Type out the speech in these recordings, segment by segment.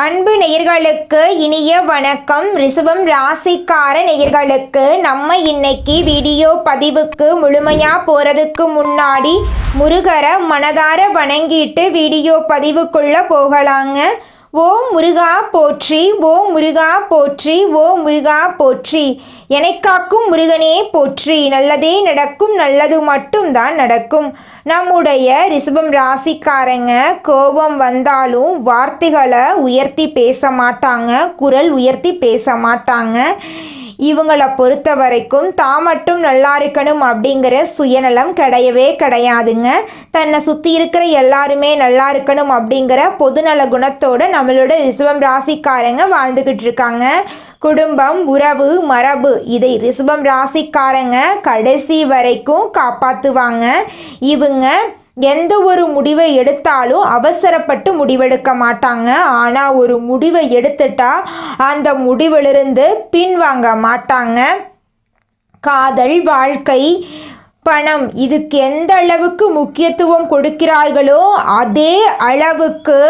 அன்பு நேயர்களுக்கு இனிய வணக்கம். ரிஷபம் ராசிக்கார நேயர்களுக்கு நம்ம இன்னைக்கு வீடியோ பதிவுக்கு முழுமையா போறதுக்கு முன்னாடி முருகரை மனதார வணங்கிட்டு வீடியோ பதிவுக்குள்ள போகலாங்க. ஓம் முருகா போற்றி, ஓம் முருகா போற்றி, ஓம் முருகா போற்றி. எனக்காக்கும் முருகனே போற்றி. நல்லதே நடக்கும், நல்லது மட்டும்தான் நடக்கும். நம்முடைய ரிஷபம் ராசிக்காரங்க கோபம் வந்தாலும் வார்த்தைகளை உயர்த்தி பேச மாட்டாங்க, குரல் உயர்த்தி பேச மாட்டாங்க. இவங்களை பொறுத்த வரைக்கும் தான் மட்டும் நல்லா இருக்கணும் அப்படிங்கிற சுயநலம் கிடையவே கிடையாதுங்க. தன்னை சுற்றி இருக்கிற எல்லாருமே நல்லா இருக்கணும் அப்படிங்கிற பொதுநல குணத்தோடு நம்மளோட ரிஷபம் ராசிக்காரங்க வாழ்ந்துக்கிட்டு இருக்காங்க. குடும்பம், உறவு, மரபு இதை ரிஷபம் ராசிக்காரங்க கடைசி வரைக்கும் காப்பாற்றுவாங்க. இவங்க எந்த ஒரு முடிவை எடுத்தாலும் அவசரப்பட்டு முடிவெடுக்க மாட்டாங்க. ஆனால் ஒரு முடிவை எடுத்துட்டா அந்த முடிவிலிருந்து பின்வாங்க மாட்டாங்க. காதல், வாழ்க்கை, பணம் இதுக்கு எந்த அளவுக்கு முக்கியத்துவம் கொடுக்கிறார்களோ அதே அளவுக்கு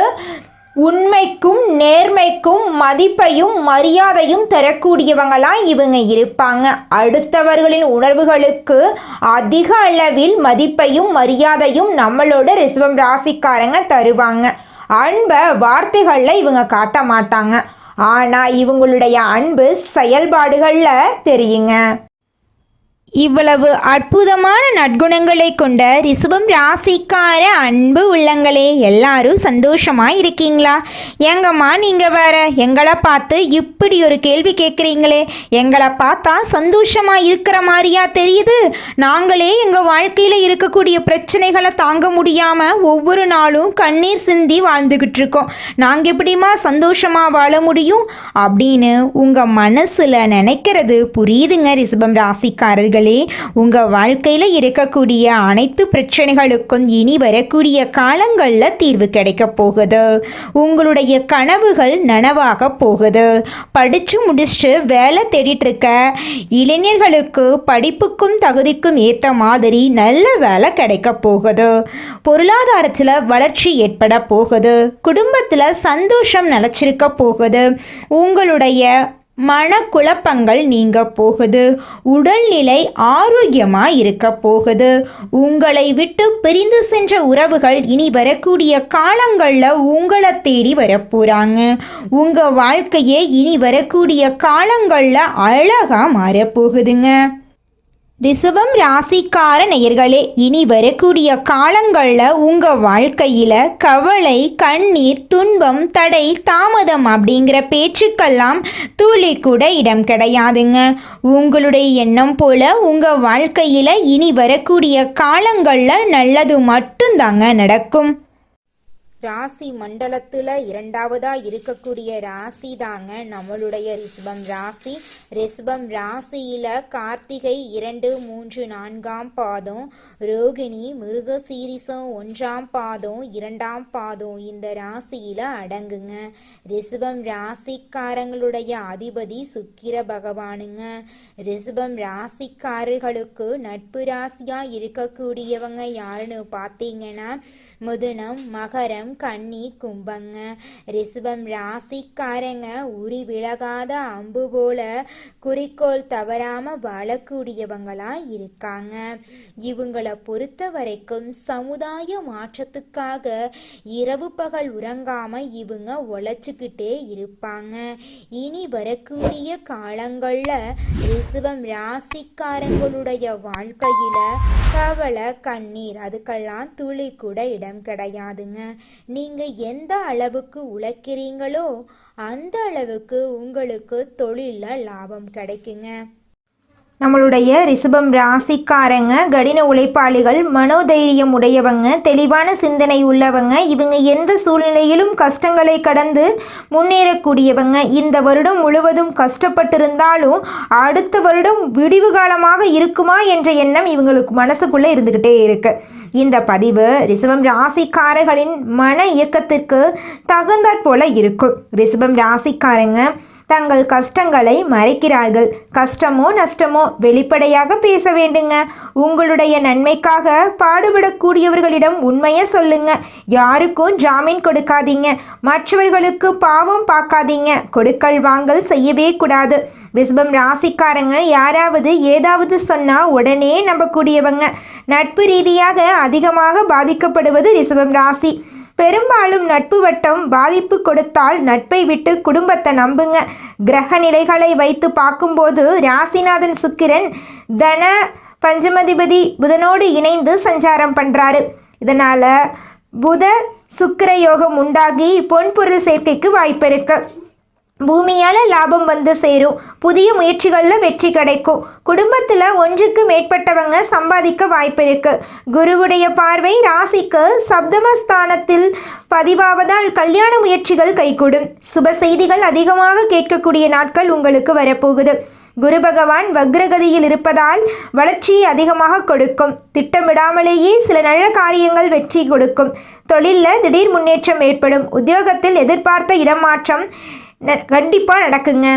உண்மைக்கும் நேர்மைக்கும் மதிப்பையும் மரியாதையும் தரக்கூடியவங்களாம் இவங்க இருப்பாங்க. அடுத்தவர்களின் உணர்வுகளுக்கு அதிக அளவில் மதிப்பையும் மரியாதையும் நம்மளோட ரிஷபம் ராசிக்காரங்க தருவாங்க. அன்பை வார்த்தைகளில் இவங்க காட்ட மாட்டாங்க, ஆனால் இவங்களுடைய அன்பு செயல்பாடுகளில் தெரியுங்க. இவ்வளவு அற்புதமான நற்குணங்களை கொண்ட ரிஷபம் ராசிக்கார அன்பு உள்ளங்களே, எல்லாரும் சந்தோஷமா இருக்கீங்களா? எங்கம்மா நீங்க வேற எங்களை பார்த்து இப்படி ஒரு கேள்வி கேட்குறீங்களே, எங்களை பார்த்தா சந்தோஷமா இருக்கிற மாதிரியா தெரியுது? நாங்களே எங்க வாழ்க்கையில இருக்கக்கூடிய பிரச்சனைகளை தாங்க முடியாம ஒவ்வொரு நாளும் கண்ணீர் சிந்தி வாழ்ந்துகிட்டு இருக்கோம். நாங்க எப்படிமா சந்தோஷமா வாழ முடியும் அப்படின்னு உங்க மனசுல நினைக்கிறது புரியுதுங்க. ரிஷபம் ராசிக்காரர்கள், உங்க வாழ்க்கையில இருக்கக்கூடிய அனைத்து பிரச்சனைகளுக்கும் இனி வரக்கூடிய காலங்கள்ல தீர்வு கிடைக்க போகுது. உங்களுடைய கனவுகள் நனவாக போகுது. படிச்சு முடிச்சுட்டு வேலை தேடிட்டு இருக்க இளைஞர்களுக்கு படிப்புக்கும் தகுதிக்கும் ஏற்ற மாதிரி நல்ல வேலை கிடைக்க போகுது. பொருளாதாரத்தில் வளர்ச்சி ஏற்பட போகுது. குடும்பத்தில் சந்தோஷம் நிலச்சிருக்க போகுது. உங்களுடைய மனக்குழப்பங்கள் நீங்க போகுது. உடல்நிலை ஆரோக்கியமாக இருக்க போகுது. உங்களை விட்டு பிரிந்து சென்ற உறவுகள் இனி வரக்கூடிய காலங்களில் உங்களை தேடி வரப்போகிறாங்க. உங்கள் வாழ்க்கையே இனி வரக்கூடிய காலங்களில் அழகாக மாறப்போகுதுங்க. ரிஷபம் ராசிக்கார நேயர்களே, இனி வரக்கூடிய காலங்களில் உங்கள் வாழ்க்கையில் கவலை, கண்ணீர், துன்பம், தடை, தாமதம் அப்படிங்கிற பேச்சுக்கெல்லாம் துளி கூட இடம் கிடையாதுங்க. உங்களுடைய எண்ணம் போல உங்கள் வாழ்க்கையில் இனி வரக்கூடிய காலங்களில் நல்லது மட்டும்தாங்க நடக்கும். ராசி மண்டலத்தில் இரண்டாவதாக இருக்கக்கூடிய ராசி தாங்க நம்மளுடைய ரிஷபம் ராசி. ரிஷபம் ராசியில் கார்த்திகை 2, 3, 4ஆம் பாதம், ரோகிணி, மிருகசீரிசம் 1ஆம் பாதம், 2ஆம் பாதம் இந்த ராசியில் அடங்குங்க. ரிஷபம் ராசிக்காரங்களுடைய அதிபதி சுக்கிர பகவானுங்க. ரிஷபம் ராசிக்காரர்களுக்கு நட்பு ராசியாக இருக்கக்கூடியவங்க யாருன்னு பார்த்தீங்கன்னா மிதுனம், மகரம், கன்னி, கும்பங்க. ரிஷபம் ராசிக்காரங்க உரி விலகாத அம்பு போல குறிக்கோள் தவறாம வாழக்கூடியவங்களா இருக்காங்க. இவங்களை பொறுத்த வரைக்கும் சமுதாய மாற்றத்துக்காக இரவு பகல் உறங்காம இவங்க உழைச்சிக்கிட்டே இருப்பாங்க. இனி வரக்கூடிய காலங்கள்ல ரிஷபம் ராசிக்காரங்களுடைய வாழ்க்கையில கவலை, கண்ணீர் அதுக்கெல்லாம் துளி கூட இடம் கிடையாதுங்க. நீங்க எந்த அளவுக்கு உழைக்கிறீங்களோ அந்த அளவுக்கு உங்களுக்கு தொழில லாபம் கிடைக்குங்க. நம்மளுடைய ரிஷபம் ராசிக்காரங்க கடின உழைப்பாளிகள், மனோதைரியம் உடையவங்க, தெளிவான சிந்தனை உள்ளவங்க. இவங்க எந்த சூழ்நிலையிலும் கஷ்டங்களை கடந்து முன்னேறக்கூடியவங்க. இந்த வருடம் முழுவதும் கஷ்டப்பட்டிருந்தாலும் அடுத்த வருடம் விடிவு காலமாக இருக்குமா என்ற எண்ணம் இவங்களுக்கு மனசுக்குள்ளே இருந்துக்கிட்டே இருக்கு. இந்த பதிவு ரிஷபம் ராசிக்காரர்களின் மன இயக்கத்திற்கு தகுந்தாற் போல இருக்கும். ரிஷபம் ராசிக்காரங்க தங்கள் கஷ்டங்களை மறைக்கிறார்கள். கஷ்டமோ நஷ்டமோ வெளிப்படையாக பேச வேண்டுங்க. உங்களுடைய நன்மைக்காக பாடுபடக்கூடியவர்களிடம் உண்மையை சொல்லுங்க. யாருக்கும் ஜாமீன் கொடுக்காதீங்க. மற்றவர்களுக்கு பாவம் பார்க்காதீங்க. கொடுக்கல் வாங்கல் செய்யவே கூடாது. ரிஷபம் ராசிக்காரங்க யாராவது ஏதாவது சொன்னா உடனே நம்பக்கூடியவங்க. நட்பு ரீதியாக அதிகமாக பாதிக்கப்படுவது ரிஷபம் ராசி. பெரும்பாலும் நட்பு வட்டம் பாதிப்பு கொடுத்தால் நட்பை விட்டு குடும்பத்தை நம்புங்க. கிரக நிலைகளை வைத்து பார்க்கும்போது ராசிநாதன் சுக்கிரன் தன பஞ்சமதிபதி புதனோடு இணைந்து சஞ்சாரம் பண்றாரு. இதனால புத சுக்கிர யோகம் உண்டாகி பொன்பொருள் சேர்க்கைக்கு வாய்ப்பு இருக்கு. பூமியால் லாபம் வந்து சேரும். புதிய முயற்சிகளில் வெற்றி கிடைக்கும். குடும்பத்தில் ஒன்றுக்கு மேற்பட்டவங்க சம்பாதிக்க வாய்ப்பு இருக்கு. குருவுடைய பார்வை ராசிக்கு சப்தமஸ்தானத்தில் பதிவாவதால் கல்யாண முயற்சிகள் கைகூடும். சுப செய்திகள் அதிகமாக கேட்கக்கூடிய நாட்கள் உங்களுக்கு வரப்போகுது. குரு பகவான் வக்ரகதியில் இருப்பதால் வளர்ச்சியை அதிகமாக கொடுக்கும். திட்டமிடாமலேயே சில நல்ல காரியங்கள் வெற்றி கொடுக்கும். தொழிலில் திடீர் முன்னேற்றம் ஏற்படும். உத்தியோகத்தில் எதிர்பார்த்த இடமாற்றம் கண்டிப்பாக நடக்குங்க.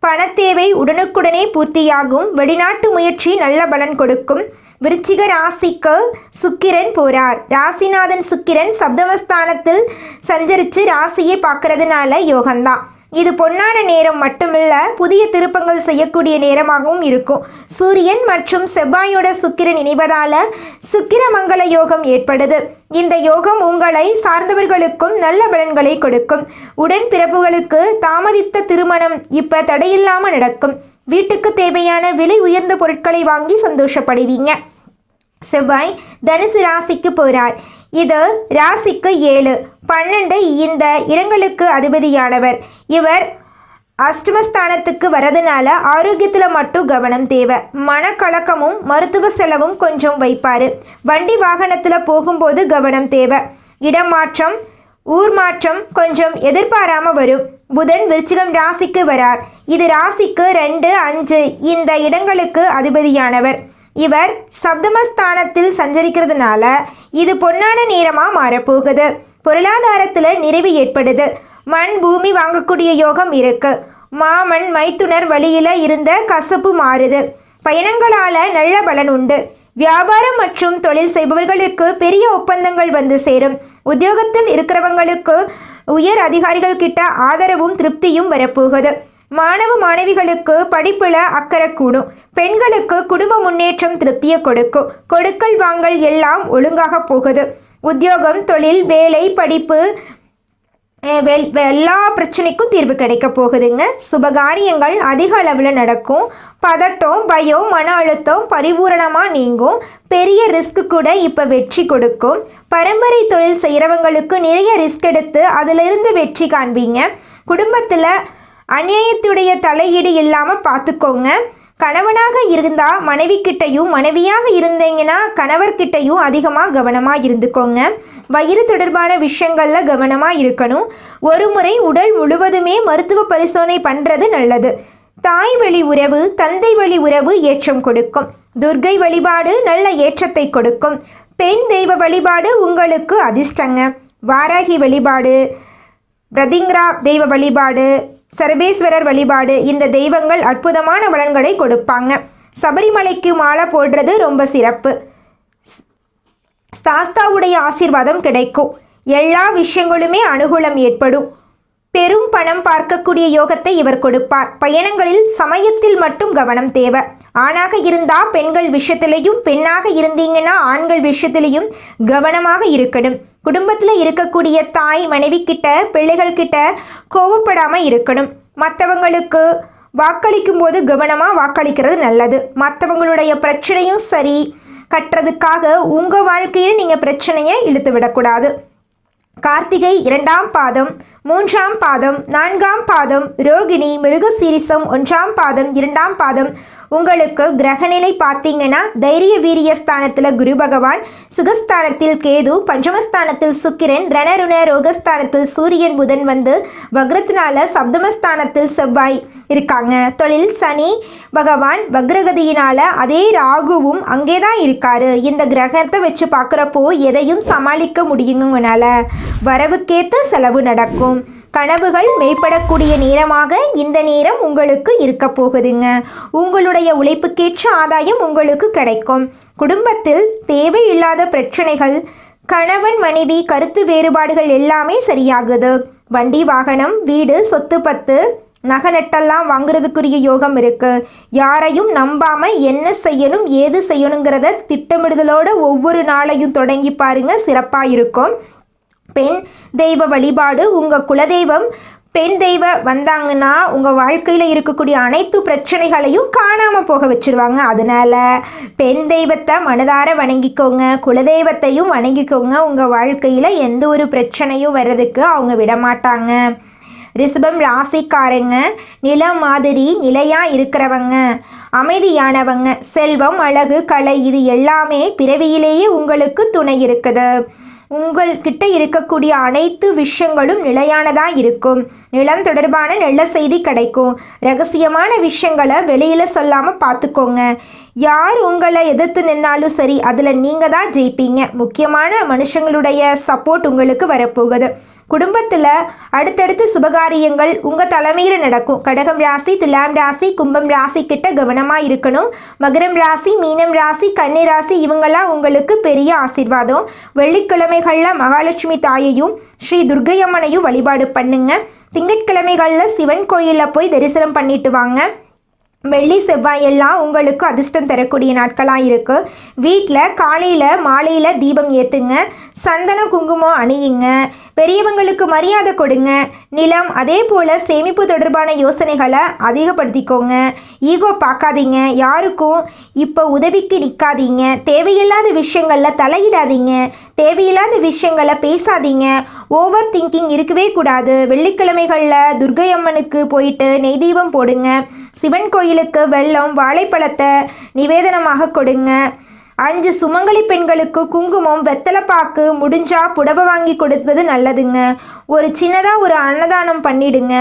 பணத்தேவை உடனுக்குடனே பூர்த்தியாகும். வெளிநாட்டு முயற்சி நல்ல பலன் கொடுக்கும். விருச்சிக ராசிக்கு சுக்கிரன் போறார். ராசிநாதன் சுக்கிரன் சப்தமஸ்தானத்தில் சஞ்சரித்து ராசியை பார்க்கறதுனால யோகம்தான். இது பொன்னான நேரம் மட்டுமில்ல, புதிய திருப்பங்கள் செய்யக்கூடிய நேரமாகவும் இருக்கும். சூரியன் மற்றும் செவ்வாயோட சுக்கிரன் இணைவதால சுக்கிர மங்கள யோகம் ஏற்படுது. இந்த யோகம் உங்களை சார்ந்தவர்களுக்கும் நல்ல பலன்களை கொடுக்கும். உடன் பிறப்புகளுக்கு தாமதித்த திருமணம் இப்ப தடையில்லாம நடக்கும். வீட்டுக்கு தேவையான விலை உயர்ந்த பொருட்களை வாங்கி சந்தோஷப்படுவீங்க. செவ்வாய் தனுசு ராசிக்கு போறார். இது ராசிக்கு 7, 12 இந்த இடங்களுக்கு அதிபதியானவர். இவர் அஷ்டமஸ்தானத்துக்கு வரதுனால ஆரோக்கியத்தில் மட்டும் கவனம் தேவை. மனக்கலக்கமும் மருத்துவ செலவும் கொஞ்சம் வைப்பார். வண்டி வாகனத்தில் போகும்போது கவனம் தேவை. இடமாற்றம் ஊர் மாற்றம் கொஞ்சம் எதிர்பாராமல் வரும். புதன் விருச்சிகம் ராசிக்கு வரார். இது ராசிக்கு 2, 5 இந்த இடங்களுக்கு அதிபதியானவர். இவர் சப்தமஸ்தானத்தில் சஞ்சரிக்கிறதுனால இது பொன்னான நேரமாக மாறப்போகுது. பொருளாதாரத்தில் நிறைவு ஏற்படுது. மண் பூமி வாங்கக்கூடிய யோகம் இருக்கு. மாமன் மைத்துனர் வழியில் இருந்த கசப்பு மாறுது. பயணங்களால் நல்ல பலன் உண்டு. வியாபாரம் மற்றும் தொழில் செய்பவர்களுக்கு பெரிய ஒப்பந்தங்கள் வந்து சேரும். உத்தியோகத்தில் இருக்கிறவங்களுக்கு உயர் அதிகாரிகள் கிட்ட ஆதரவும் திருப்தியும் வரப்போகுது. மாணவ மாணவிகளுக்கு படிப்புல அக்கறை கூடும். பெண்களுக்கு குடும்ப முன்னேற்றம் திருப்தியை கொடுக்கும். கொடுக்கல் வாங்கல் எல்லாம் ஒழுங்காக போகுது. உத்தியோகம், தொழில், வேலை, படிப்பு எல்லா பிரச்சனைக்கும் தீர்வு கிடைக்க போகுதுங்க. சுபகாரியங்கள் அதிக அளவில் நடக்கும். பதட்டம், பயம், மன அழுத்தம் பரிபூரணமாக நீங்கும். பெரிய ரிஸ்க் கூட இப்போ வெற்றி கொடுக்கும். பரம்பரை தொழில் செய்கிறவங்களுக்கு நிறைய ரிஸ்க் எடுத்து அதிலிருந்து வெற்றி காண்பீங்க. குடும்பத்தில் அநியாயத்துடைய தலையீடு இல்லாமல் பார்த்துக்கோங்க. கணவனாக இருந்தால் மனைவிக்கிட்டையும், மனைவியாக இருந்தீங்கன்னா கணவர்கிட்டையும் அதிகமாக கவனமாக இருந்துக்கோங்க. வயிறு தொடர்பான விஷயங்களில் கவனமாக இருக்கணும். ஒரு முறை உடல் முழுவதுமே மருத்துவ பரிசோதனை பண்ணுறது நல்லது. தாய் வழி உறவு, தந்தை வழி உறவு ஏற்றம் கொடுக்கும். துர்க்கை வழிபாடு நல்ல ஏற்றத்தை கொடுக்கும். பெண் தெய்வ வழிபாடு உங்களுக்கு அதிர்ஷ்டங்க. வாராகி வழிபாடு, பிரதிங்கிரா தெய்வ வழிபாடு, சர்வேஸ்வரர் வழிபாடு இந்த தெய்வங்கள் அற்புதமான பலன்களை கொடுப்பாங்க. சபரிமலைக்கு மாலை போடுறது ரொம்ப சிறப்பு. சாஸ்தாவுடைய ஆசீர்வாதம் கிடைக்கும். எல்லா விஷயங்களுமே அனுகூலம் ஏற்படும். பெரும் பணம் பார்க்கக்கூடிய யோகத்தை இவர் கொடுப்பார். பயணங்களில் சமயத்தில் மட்டும் கவனம் தேவை. ஆணாக இருந்தால் பெண்கள் விஷயத்திலையும், பெண்ணாக இருந்தீங்கன்னா ஆண்கள் விஷயத்திலையும் கவனமாக இருக்கணும். குடும்பத்தில் இருக்கக்கூடிய தாய் மனைவி கிட்ட, பிள்ளைகள் கிட்ட கோவப்படாமல் இருக்கணும். மற்றவங்களுக்கு வாக்களிக்கும் போது கவனமாக வாக்களிக்கிறது நல்லது. மற்றவங்களுடைய பிரச்சனையும் சரி கட்டுறதுக்காக உங்கள் வாழ்க்கையில் நீங்கள் பிரச்சனையை இழுத்து விடக்கூடாது. கார்த்திகை 2ஆம் பாதம், 3ஆம் பாதம், 4ஆம் பாதம், ரோகிணி, மிருகசீரிசம் 1ஆம் பாதம், 2ஆம் பாதம் உங்களுக்கு கிரகநிலை பார்த்தீங்கன்னா தைரிய வீரியஸ்தானத்தில் குரு பகவான், சுகஸ்தானத்தில் கேது, பஞ்சமஸ்தானத்தில் சுக்கிரன், ரணருண ரோகஸ்தானத்தில் சூரியன் புதன் வந்து வக்ரத்தினால சப்தமஸ்தானத்தில் செவ்வாய் இருக்காங்க. தொழில் சனி பகவான் வக்ரகதியினால அதே ராகுவும் அங்கே தான் இருக்காரு. இந்த கிரகத்தை வச்சு பார்க்குறப்போ எதையும் சமாளிக்க முடியுங்கனால வரவுக்கேற்ற செலவு நடக்கும். கனவுகள் மெய்ப்படக்கூடிய நேரமாக இந்த நேரம் உங்களுக்கு இருக்க போகுதுங்க. உங்களுடைய உழைப்புக்கேற்ற ஆதாயம் உங்களுக்கு கிடைக்கும். குடும்பத்தில் தேவையில்லாத பிரச்சனைகள், கணவன் மனைவி கருத்து வேறுபாடுகள் எல்லாமே சரியாகுது. வண்டி வாகனம், வீடு, சொத்து பத்து, நகை நட்டெல்லாம் வாங்குறதுக்குரிய யோகம் இருக்கு. யாரையும் நம்பாம என்ன செய்யணும் ஏது செய்யணுங்கிறத திட்டமிடுதலோட ஒவ்வொரு நாளையும் தொடங்கி பாருங்க, சிறப்பாக இருக்கும். பெண் தெய்வ வழிபாடு, உங்கள் குலதெய்வம் பெண் தெய்வ வந்தாங்கன்னா உங்கள் வாழ்க்கையில் இருக்கக்கூடிய அனைத்து பிரச்சனைகளையும் காணாமல் போக வச்சுருவாங்க. அதனால் பெண் தெய்வத்தை மனதார வணங்கிக்கோங்க, குலதெய்வத்தையும் வணங்கிக்கோங்க. உங்கள் வாழ்க்கையில் எந்த ஒரு பிரச்சனையும் வர்றதுக்கு அவங்க விடமாட்டாங்க. ரிஷபம் ராசிக்காரங்க நிலம் மாதிரி நிலையாக இருக்கிறவங்க, அமைதியானவங்க. செல்வம், அழகு, கலை இது எல்லாமே பிறவியிலேயே உங்களுக்கு துணை இருக்குது. உங்கள்கிட்ட இருக்கக்கூடிய அனைத்து விஷயங்களும் நிலையானதாக இருக்கும். நிலம் தொடர்பான நல்ல செய்தி கிடைக்கும். ரகசியமான விஷயங்களை வெளியில் சொல்லாமல் பார்த்துக்கோங்க. யார் உங்களை எதிர்த்து நின்னாலும் சரி, அதில் நீங்கள் தான் ஜெயிப்பீங்க. முக்கியமான மனுஷங்களுடைய சப்போர்ட் உங்களுக்கு வரப்போகுது. குடும்பத்தில் அடுத்தடுத்து சுபகாரியங்கள் உங்கள் தலைமையில் நடக்கும். கடகம் ராசி, துலாம் ராசி, கும்பம் ராசி கிட்ட கவனமாக இருக்கணும். மகரம் ராசி, மீனம் ராசி, கன்னி ராசி இவங்கெல்லாம் உங்களுக்கு பெரிய ஆசீர்வாதம். வெள்ளிக்கிழமைகளில் மகாலட்சுமி தாயையும் ஸ்ரீ துர்க்கையம்மனையும் வழிபாடு பண்ணுங்க. திங்கட்கிழமைகளில் சிவன் கோயிலில் போய் தரிசனம் பண்ணிட்டு வாங்க. வெள்ளி செவ்வாய் எல்லாம் உங்களுக்கு அதிர்ஷ்டம் தரக்கூடிய நாட்களாக இருக்குது. வீட்டில் காலையில் மாலையில் தீபம் ஏற்றுங்க. சந்தனம் குங்குமம் அணியுங்க. பெரியவங்களுக்கு மரியாதை கொடுங்க. நிலம் அதே போல் சேமிப்பு தொடர்பான யோசனைகளை அதிகப்படுத்திக்கோங்க. ஈகோ பார்க்காதீங்க. யாருக்கும் இப்போ உதவிக்கு நிற்காதீங்க. தேவையில்லாத விஷயங்களில் தலையிடாதீங்க. தேவையில்லாத விஷயங்களை பேசாதீங்க. ஓவர் திங்கிங் இருக்கவே கூடாது. வெள்ளிக்கிழமைகளில் துர்க்கை அம்மனுக்கு போயிட்டு நெய் தீபம் போடுங்க. சிவன் கோயிலுக்கு வெல்லம் வாழைப்பழத்தை நிவேதனமாக கொடுங்க. 5 சுமங்கலி பெண்களுக்கு குங்குமம், வெத்தலைப்பாக்கு, முடிஞ்சா புடவை வாங்கி கொடுப்பது நல்லதுங்க. ஒரு சின்னதாக ஒரு அன்னதானம் பண்ணிடுங்க.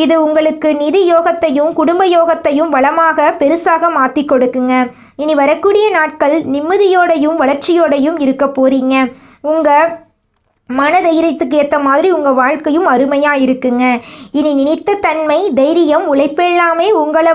இது உங்களுக்கு நிதி யோகத்தையும் குடும்ப யோகத்தையும் வளமாக பெருசாக மாற்றி கொடுக்குங்க. இனி வரக்கூடிய நாட்கள் நிம்மதியோடையும் வளர்ச்சியோடையும் இருக்க போறீங்க. உங்கள் மன தைரியத்துக்கு ஏற்ற மாதிரி உங்கள் வாழ்க்கையும் அருமையாக இருக்குங்க. இனி நினைத்த தன்மை, தைரியம், உழைப்பெல்லாமே உங்களை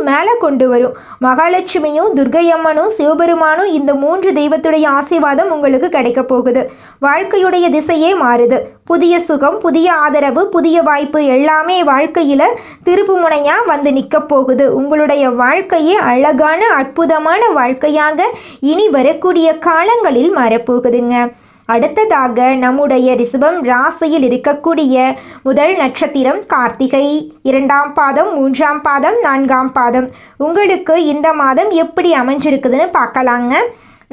மேலே கொண்டு வரும். மகாலட்சுமியும் துர்க்கையம்மனும் சிவபெருமானும் இந்த 3 தெய்வத்துடைய ஆசீர்வாதம் உங்களுக்கு கிடைக்க போகுது. வாழ்க்கையுடைய திசையே மாறுது. புதிய சுகம், புதிய ஆதரவு, புதிய வாய்ப்பு எல்லாமே வாழ்க்கையில் திருப்பு முனையாக நிற்க போகுது. உங்களுடைய வாழ்க்கையே அழகான அற்புதமான வாழ்க்கையாக இனி வரக்கூடிய காலங்களில் மாறப்போகுதுங்க. அடுத்ததாக நம்முடைய ரிஷபம் ராசியில் இருக்கக்கூடிய முதல் நட்சத்திரம் கார்த்திகை, 2ஆம் பாதம், 3ஆம் பாதம், 4ஆம் பாதம். உங்களுக்கு இந்த மாதம் எப்படி அமைஞ்சிருக்குதுன்னு பார்க்கலாங்க.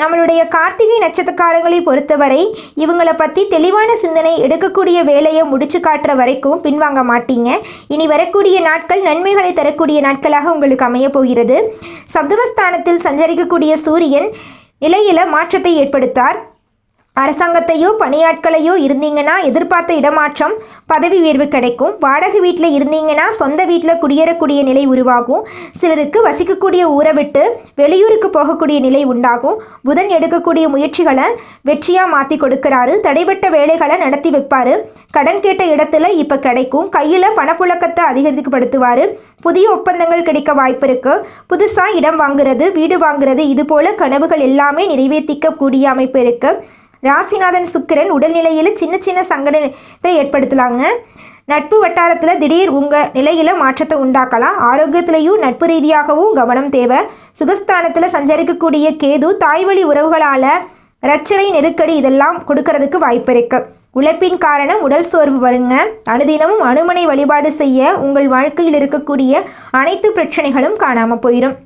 நம்மளுடைய கார்த்திகை நட்சத்திரக்காரங்களை பொறுத்தவரை இவங்களை பற்றி தெளிவான சிந்தனை எடுக்கக்கூடிய வேலையை முடிச்சு காட்டுற வரைக்கும் பின்வாங்க மாட்டீங்க. இனி வரக்கூடிய நாட்கள் நன்மைகளை தரக்கூடிய நாட்களாக உங்களுக்கு அமைய போகிறது. சப்தமஸ்தானத்தில் சஞ்சரிக்கக்கூடிய சூரியன் நிலையில மாற்றத்தை ஏற்படுத்தார். அரசாங்கத்தையோ பணியாட்களையோ இருந்தீங்கன்னா எதிர்பார்த்த இடமாற்றம், பதவி உயர்வு கிடைக்கும். வாடகை வீட்டில் இருந்தீங்கன்னா சொந்த வீட்டில் குடியேறக்கூடிய நிலை உருவாகும். சிலருக்கு வசிக்கக்கூடிய ஊரை விட்டு வெளியூருக்கு போகக்கூடிய நிலை உண்டாகும். புதன் எடுக்கக்கூடிய முயற்சிகளை வெற்றியாக மாற்றி கொடுக்கிறாரு. தடைபட்ட வேலைகளை நடத்தி வைப்பார். கடன் கேட்ட இடத்துல இப்போ கிடைக்கும். கையில் பணப்புழக்கத்தை அதிகரிக்கப்படுத்துவார். புதிய ஒப்பந்தங்கள் கிடைக்க வாய்ப்பு இருக்குது. புதுசாக இடம் வாங்குறது, வீடு வாங்குறது, இது போல கனவுகள் எல்லாமே நிறைவேற்றிக்கக்கூடிய அமைப்பு இருக்குது. ராசிநாதன் சுக்கிரன் உடல்நிலையில் சின்ன சின்ன சங்கடத்தை ஏற்படுத்தலாங்க. நட்பு வட்டாரத்தில் திடீர் உங்கள் நிலையில் மாற்றத்தை உண்டாக்கலாம். ஆரோக்கியத்திலையும் நட்பு ரீதியாகவும் கவனம் தேவை. சுகஸ்தானத்தில் சஞ்சரிக்கக்கூடிய கேது தாய்வழி உறவுகளால் ரச்சனை, நெருக்கடி இதெல்லாம் கொடுக்கறதுக்கு வாய்ப்பு இருக்கு. உழைப்பின் காரணம் உடல் சோர்வு வருங்க. அனுதினமும் அனுமனை வழிபாடு செய்ய உங்கள் வாழ்க்கையில் இருக்கக்கூடிய அனைத்து பிரச்சனைகளும் காணாமல் போயிடும்.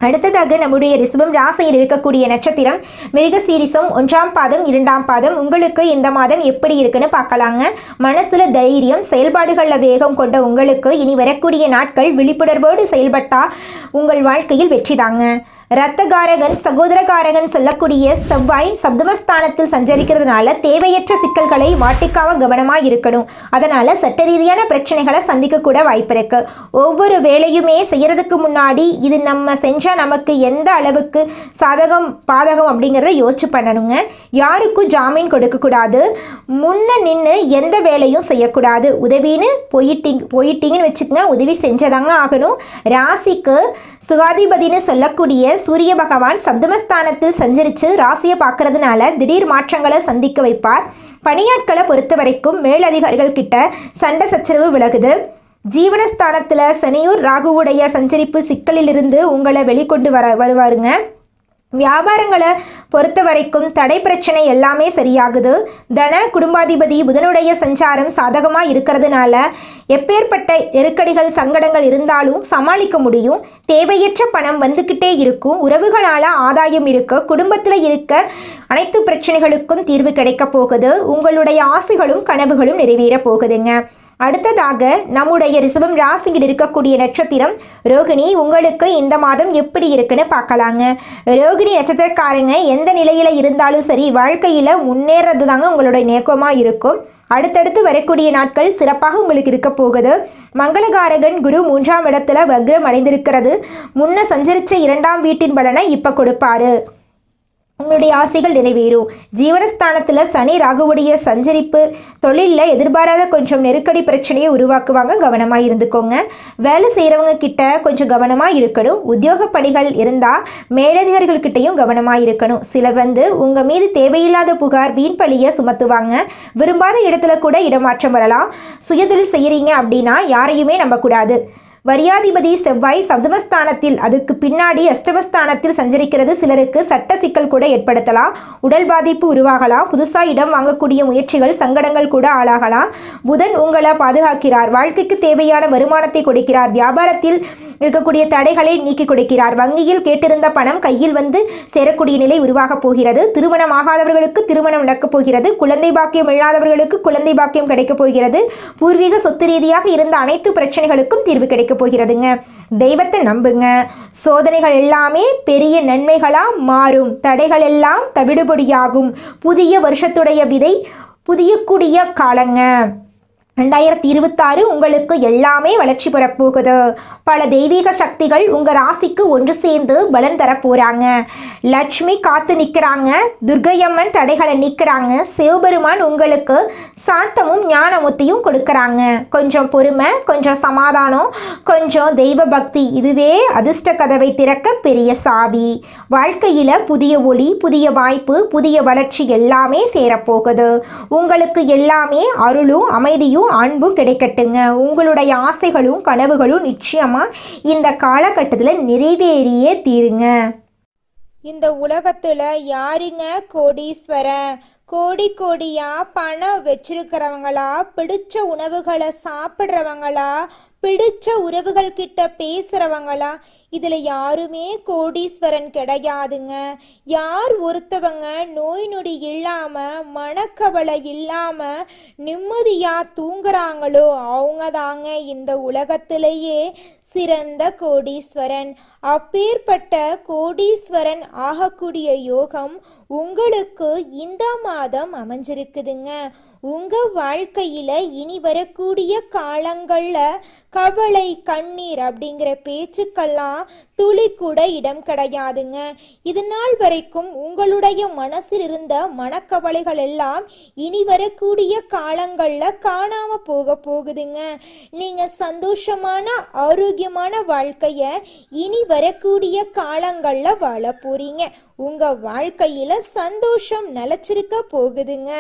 அடுத்ததாக நம்முடைய ரிஷபம் ராசியில் இருக்கக்கூடிய நட்சத்திரம் மிருகசீரிசம், 1ஆம் பாதம், 2ஆம் பாதம். உங்களுக்கு இந்த மாதம் எப்படி இருக்குன்னு பார்க்கலாங்க. மனசுல தைரியம், செயல்பாடுகளில் வேகம் கொண்ட உங்களுக்கு இனி வரக்கூடிய நாட்கள் விழிப்புணர்வோடு செயல்பட்டால் உங்கள் வாழ்க்கையில் வெற்றி தாங்க. இரத்தகாரகன் சகோதரகாரகன் சொல்லக்கூடிய செவ்வாய் சப்தமஸ்தானத்தில் சஞ்சரிக்கிறதுனால தேவையற்ற சிக்கல்களை மாட்டிக்காம கவனமாக இருக்கணும். அதனால் சட்ட ரீதியான பிரச்சனைகளை சந்திக்கக்கூட வாய்ப்பு இருக்கு. ஒவ்வொரு வேலையுமே செய்யறதுக்கு முன்னாடி இது நம்ம செஞ்சால் நமக்கு எந்த அளவுக்கு சாதகம் பாதகம் அப்படிங்கிறத யோசிச்சு பண்ணணுங்க. யாருக்கும் ஜாமீன் கொடுக்கக்கூடாது. முன்ன நின்று எந்த வேலையும் செய்யக்கூடாது. உதவின்னு போயிட்டீங்கன்னு வச்சுக்கோங்க, உதவி செஞ்சதாங்க ஆகணும். ராசிக்கு சுகாதிபதினு சொல்லக்கூடிய சூரிய பகவான் சப்தமஸ்தானத்தில் சஞ்சரித்து ராசியை பார்க்கறதுனால திடீர் மாற்றங்களை சந்திக்க வைப்பார். பணியாட்களை பொறுத்த வரைக்கும் மேலதிகாரிகள் கிட்ட சண்டை சச்சரவு விலகுது. ஜீவனஸ்தானத்தில் சனியூர் ராகுவுடைய சஞ்சரிப்பு சிக்கலிலிருந்து உங்களை வெளிக்கொண்டு வருவாருங்க. வியாபாரங்களை பொறுத்த வரைக்கும் தடை பிரச்சனை எல்லாமே சரியாகுது. தன குடும்பாதிபதி புதனுடைய சஞ்சாரம் சாதகமாக இருக்கிறதுனால எப்பேற்பட்ட நெருக்கடிகள் சங்கடங்கள் இருந்தாலும் சமாளிக்க முடியும். தேவையற்ற பணம் வந்துக்கிட்டே இருக்கும். உறவுகளால் ஆதாயம் இருக்க, குடும்பத்தில் இருக்க அனைத்து பிரச்சனைகளுக்கும் தீர்வு கிடைக்க போகுது. உங்களுடைய ஆசைகளும் கனவுகளும் நிறைவேற போகுதுங்க. அடுத்ததாக நம்முடைய ரிஷபம் ராசியில் இருக்கக்கூடிய நட்சத்திரம் ரோகிணி. உங்களுக்கு இந்த மாதம் எப்படி இருக்குன்னு பார்க்கலாங்க. ரோகிணி நட்சத்திரக்காரங்க எந்த நிலையில் இருந்தாலும் சரி வாழ்க்கையில் முன்னேறது தாங்க உங்களுடைய நோக்கமாக இருக்கும். அடுத்தடுத்து வரக்கூடிய நாட்கள் சிறப்பாக உங்களுக்கு இருக்க போகுது. மங்களகாரகன் குரு 3ஆம் இடத்துல வக்ரம் அடைந்திருக்கிறது. முன்ன சஞ்சரித்த 2ஆம் வீட்டின் பலனை இப்போ கொடுப்பாரு. உங்களுடைய ஆசைகள் நிறைவேறும். ஜீவனஸ்தானத்தில் சனி ராகுவுடைய சஞ்சரிப்பு தொழிலில் எதிர்பாராத கொஞ்சம் நெருக்கடி பிரச்சனையை உருவாக்குவாங்க. கவனமாக இருந்துக்கோங்க. வேலை செய்கிறவங்க கிட்ட கொஞ்சம் கவனமாக இருக்கணும். உத்தியோக பணிகள் இருந்தால் மேலதிகாரிகள்கிட்டையும் கவனமாக இருக்கணும். சிலர் உங்கள் மீது தேவையில்லாத புகார் வீண் பழியை சுமத்துவாங்க. விரும்பாத இடத்துல கூட இடமாற்றம் வரலாம். சுயதொழில் செய்கிறீங்க அப்படின்னா யாரையுமே நம்பக்கூடாது. வரியாதிபதி செவ்வாய் சப்தமஸ்தானத்தில், அதுக்கு பின்னாடி அஷ்டமஸ்தானத்தில் சஞ்சரிக்கிறது சிலருக்கு சட்ட சிக்கல் கூட ஏற்படுத்தலாம். உடல் பாதிப்பு உருவாகலாம். புதுசாக இடம் வாங்கக்கூடிய முயற்சிகள் சங்கடங்கள் கூட ஆளாகலாம். புதன் உங்களை பாதுகாக்கிறார். வாழ்க்கைக்கு தேவையான வருமானத்தை கொடுக்கிறார். வியாபாரத்தில் இருக்கக்கூடிய தடைகளை நீக்கி கொடுக்கிறார். வங்கியில் கேட்டிருந்த பணம் கையில் சேரக்கூடிய நிலை உருவாக போகிறது. திருமணம் ஆகாதவர்களுக்கு திருமணம் நடக்கப் போகிறது. குழந்தை பாக்கியம் இல்லாதவர்களுக்கு குழந்தை பாக்கியம் கிடைக்கப் போகிறது. பூர்வீக சொத்து ரீதியாக இருந்த அனைத்து பிரச்சனைகளுக்கும் தீர்வு கிடைக்கப் போகிறதுங்க. தெய்வத்தை நம்புங்க. சோதனைகள் எல்லாமே பெரிய நன்மைகளாக மாறும். தடைகள் எல்லாம் தவிடுபொடியாகும். புதிய வருஷத்துடைய விதை புதியக்கூடிய காலங்க. 2026 உங்களுக்கு எல்லாமே வளர்ச்சி பெறப்போகுது. பல தெய்வீக சக்திகள் உங்கள் ராசிக்கு ஒன்று சேர்ந்து பலன் தரப்போகிறாங்க. லட்சுமி காத்து நிற்கிறாங்க. துர்க்கையம்மன் தடைகளை நிற்கிறாங்க. சிவபெருமான் உங்களுக்கு சாந்தமும் ஞானமுத்தையும் கொடுக்குறாங்க. கொஞ்சம் பொறுமை, கொஞ்சம் சமாதானம், கொஞ்சம் தெய்வ பக்தி, இதுவே அதிர்ஷ்ட கதவை திறக்க பெரிய சாவி. வாழ்க்கையில் புதிய ஒளி, புதிய வாய்ப்பு, புதிய வளர்ச்சி எல்லாமே சேரப்போகுது. உங்களுக்கு எல்லாமே அருளும் அமைதியும் அன்பும் கிடைக்கட்டுங்க. உங்களுடைய ஆசைகளும் கனவுகளும் நிச்சயமா இந்த காலகட்டத்தில் நிறைவேறியே தீருங்க. இந்த உலகத்துல யாருங்க கோடீஸ்வரன்? கோடியா பணம் வச்சிருக்கிறவங்களா, பிடிச்ச உணவுகளை சாப்பிட்றவங்களா, பிடிச்ச உறவுகள் கிட்ட பேசுறவங்களா? இதுல யாருமே கோடீஸ்வரன் கிடையாதுங்க. யார் ஒருத்தவங்க நோய் நொடி இல்லாம மனக்கவலை இல்லாம நிம்மதியா தூங்குறாங்களோ அவங்க தாங்க இந்த உலகத்திலேயே சிறந்த கோடீஸ்வரன். அப்பேற்பட்ட கோடீஸ்வரன் ஆகக்கூடிய யோகம் உங்களுக்கு இந்த மாதம் அமைஞ்சிருக்குதுங்க. உங்க வாழ்க்கையில இனி வரக்கூடிய காலங்கள்ல கவலை கண்ணீர் அப்படிங்கிற பேச்சுக்கெல்லாம் துளி கூட இடம் கிடையாதுங்க. இது நாள் வரைக்கும் உங்களுடைய மனசில் இருந்த மனக்கவலைகள் எல்லாம் இனி வரக்கூடிய காலங்கள்ல காணாம போகுதுங்க. நீங்க சந்தோஷமான ஆரோக்கியமான வாழ்க்கைய இனி வரக்கூடிய காலங்கள்ல வாழ போறீங்க. உங்க வாழ்க்கையில சந்தோஷம் நிலைச்சிருக்க போகுதுங்க.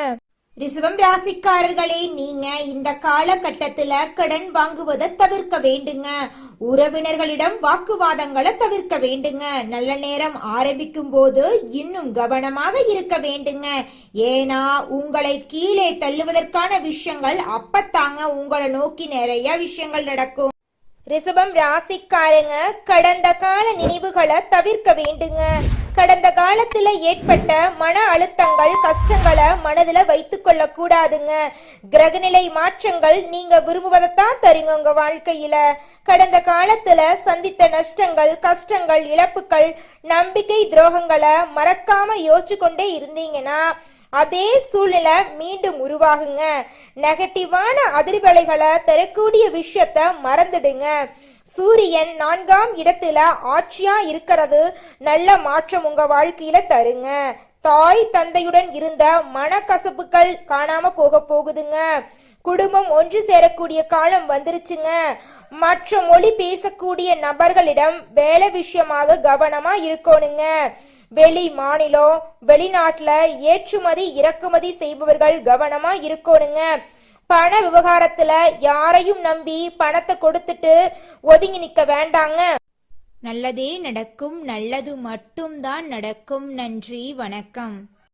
ரிஷபம் ராசிக்காரர்களே, நீங்க இந்த காலகட்டத்துல கடன் வாங்குவதை தவிர்க்க வேண்டுங்க. உறவினர்களிடம் வாக்குவாதங்களை தவிர்க்க வேண்டுங்க. நல்ல நேரம் ஆரம்பிக்கும் போது இன்னும் கவனமாக இருக்க வேண்டுங்க. ஏன்னா உங்களை கீழே தள்ளுவதற்கான விஷயங்கள் அப்பத்தாங்க உங்களை நோக்கி நிறைய விஷயங்கள் நடக்கும். ரிஷபம் ராசிக்காரங்க கடந்த கால நினைவுகளை தவிர்க்க வேண்டுங்க. கடந்த காலத்துல ஏற்பட்ட மன அழுத்தங்கள் கஷ்டங்களை மனதுல வைத்துக் கொள்ள கூடாதுங்க. கிரகநிலை மாற்றங்கள் நீங்க விரும்புவதைத்தான் தருங்க உங்க வாழ்க்கையில. கடந்த காலத்துல சந்தித்த நஷ்டங்கள் கஷ்டங்கள் இழப்புகள் நம்பிக்கை துரோகங்களை மறக்காம யோசிச்சு கொண்டே இருந்தீங்கன்னா அதே சூழ்நிலை மீண்டும் உருவாகுங்க. நெகட்டிவான அதிர்வலைகளை தரக்கூடிய விஷயத்த மறந்துடுங்க. சூரியன் 4ஆம் இடத்துல ஆட்சியா இருக்கிறது நல்ல மாற்றம் உங்க வாழ்க்கையில தருங்க. தாய் தந்தையுடன் இருந்த மனக்கசப்புகள் காணாம போகுதுங்க. குடும்பம் ஒன்று சேரக்கூடிய காலம் வந்துருச்சுங்க. மற்ற மொழி பேசக்கூடிய நபர்களிடம் வேலை விஷயமாக கவனமா இருக்கணுங்க. வெளி மாநிலம் வெளிநாட்டுல ஏற்றுமதி இறக்குமதி செய்பவர்கள் கவனமா இருக்கணுங்க. பண விவகாரத்துல யாரையும் நம்பி பணத்தை கொடுத்துட்டு ஒதுங்கி நிக்க வேண்டாங்க. நல்லதே நடக்கும், நல்லது மட்டும்தான் நடக்கும். நன்றி, வணக்கம்.